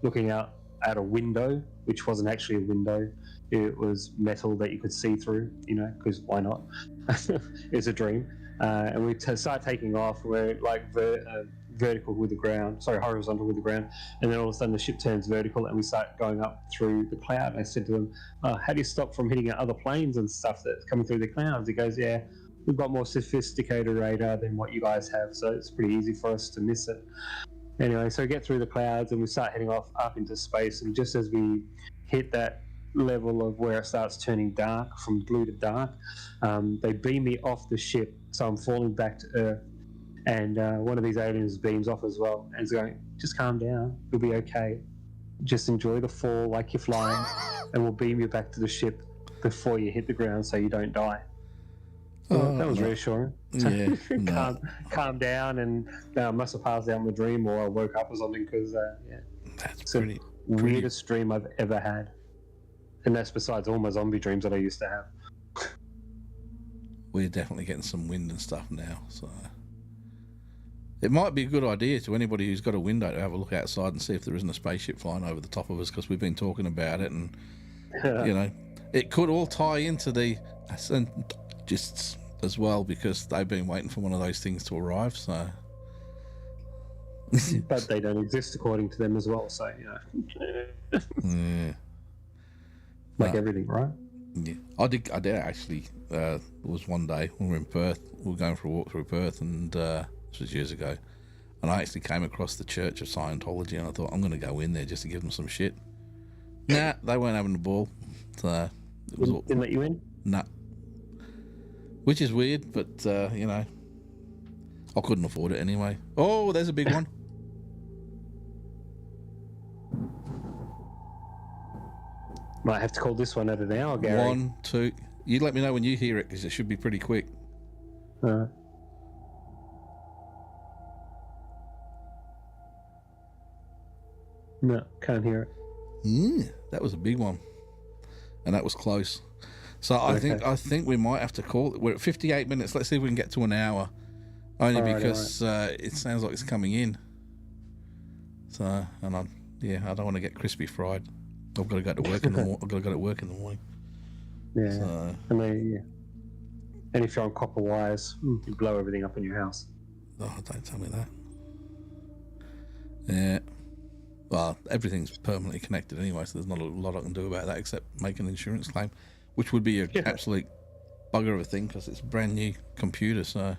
B: looking out at a window, which wasn't actually a window. It was metal that you could see through, because why not? It's a dream. And we start taking off. We're like vertical with the ground, horizontal with the ground. And then all of a sudden the ship turns vertical and we start going up through the cloud. And I said to him, how do you stop from hitting other planes and stuff that's coming through the clouds? He goes, yeah, we've got more sophisticated radar than what you guys have, so it's pretty easy for us to miss it. Anyway, so we get through the clouds and we start heading off up into space, and just as we hit that level of where it starts turning dark, from blue to dark, they beam me off the ship, so I'm falling back to Earth, and one of these aliens beams off as well, and is going, just calm down, you'll be okay, just enjoy the fall like you're flying, and we'll beam you back to the ship before you hit the ground so you don't die. Well, that was
A: no.
B: reassuring.
A: Yeah, no.
B: calm down, and I must have passed out in the dream, or I woke up or something. Because yeah,
A: That's
B: it's the
A: pretty.
B: weirdest dream I've ever had, and that's besides all my zombie dreams that I used to have.
A: We're definitely getting some wind and stuff now, so it might be a good idea to anybody who's got a window to have a look outside and see if there isn't a spaceship flying over the top of us, because we've been talking about it, and you know, it could all tie into the Scientologists as well, because they've been waiting for one of those things to arrive. So,
B: But they don't exist according to them as well. So
A: yeah.
B: like
A: No.
B: everything, right?
A: Yeah, I did actually. There was one day when we were in Perth. We were going for a walk through Perth, and this was years ago. And I actually came across the Church of Scientology, and I thought I'm going to go in there just to give them some shit. Nah, they weren't having the ball. So it was
B: Didn't let you in.
A: nah, which is weird, but you know, I couldn't afford it anyway. Oh, there's a big one.
B: Might have to call this one at an hour, Gary.
A: 1, 2. You let me know when you hear it, because it should be pretty quick.
B: No, can't hear it.
A: That was a big one, and that was close. So I think we might have to call it. We're at 58 minutes. Let's see if we can get to an hour, only because it sounds like it's coming in. So, and I don't want to get crispy fried. I've got to go to work in the morning. I've got to go to work in the morning.
B: Yeah,
A: So,
B: and and if you're on copper wires, you blow everything up in your house.
A: oh, don't tell me that. Yeah. Well, everything's permanently connected anyway, so there's not a lot I can do about that except make an insurance claim, which would be an absolute bugger of a thing, because it's a brand new computer, so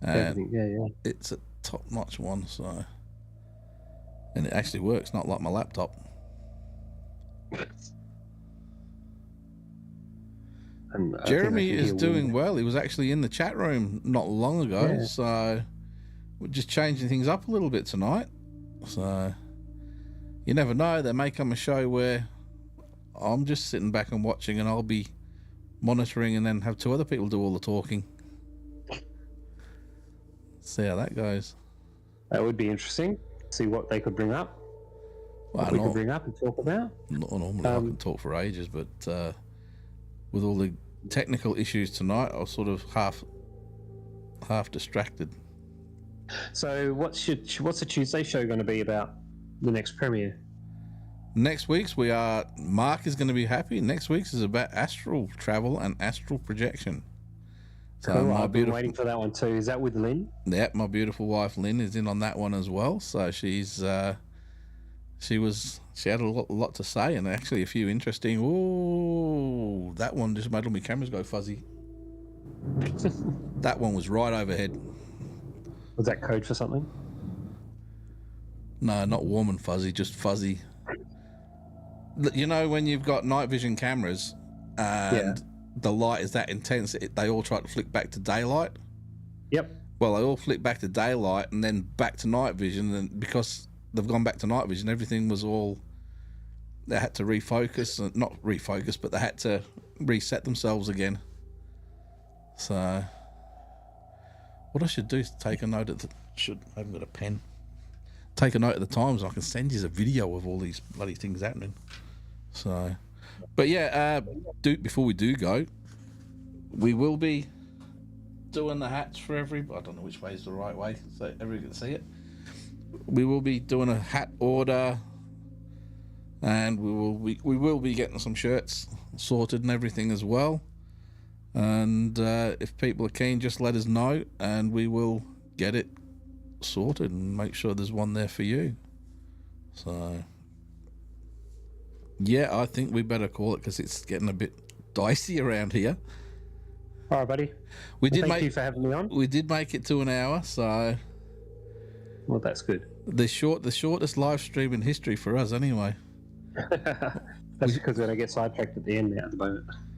B: Everything,
A: it's a top-notch one, so, and it actually works, not like my laptop.
B: And
A: Jeremy is doing well. He was actually in the chat room not long ago, so we're just changing things up a little bit tonight. So you never know, there may come a show where I'm just sitting back and watching, and I'll be monitoring, and then have two other people do all the talking. See how that goes.
B: That would be interesting. See what they could bring up.
A: Well,
B: We could bring up and talk about.
A: not normally I can talk for ages, but with all the technical issues tonight, I was sort of half distracted.
B: So what's the Tuesday show going to be about? The next premiere.
A: Next week's Mark is going to be happy. Next week's is about astral travel and astral projection. So
B: Cool. I've been waiting for that one too. Is that with Lynn?
A: Yeah, my beautiful wife Lynn is in on that one as well. So she had a lot to say, and actually a few interesting. Oh, that one just made all my cameras go fuzzy. That one was right overhead.
B: Was that code for something?
A: No, not warm and fuzzy, just fuzzy. You know when you've got night vision cameras and the light is that intense, they all try to flick back to daylight?
B: Yep.
A: Well, they all flick back to daylight and then back to night vision, and because they've gone back to night vision, everything was all... They had to refocus, not refocus, but they had to reset themselves again. So... What I should do is take a note of I haven't got a pen. Take a note of the times, and I can send you a video of all these bloody things happening. So, but yeah, before we do go, we will be doing the hats for everybody. I don't know which way is the right way, so everyone can see it. We will be doing a hat order, and we will be getting some shirts sorted and everything as well. And if people are keen, just let us know, and we will get it sorted and make sure there's one there for you. So yeah, I think we better call it, because it's getting a bit dicey around here.
B: All right, buddy. Thank you for having me on.
A: We did make it to an hour, so
B: Well, that's good.
A: the shortest live stream in history for us anyway.
B: That's because we're going to get sidetracked at the end now at the moment.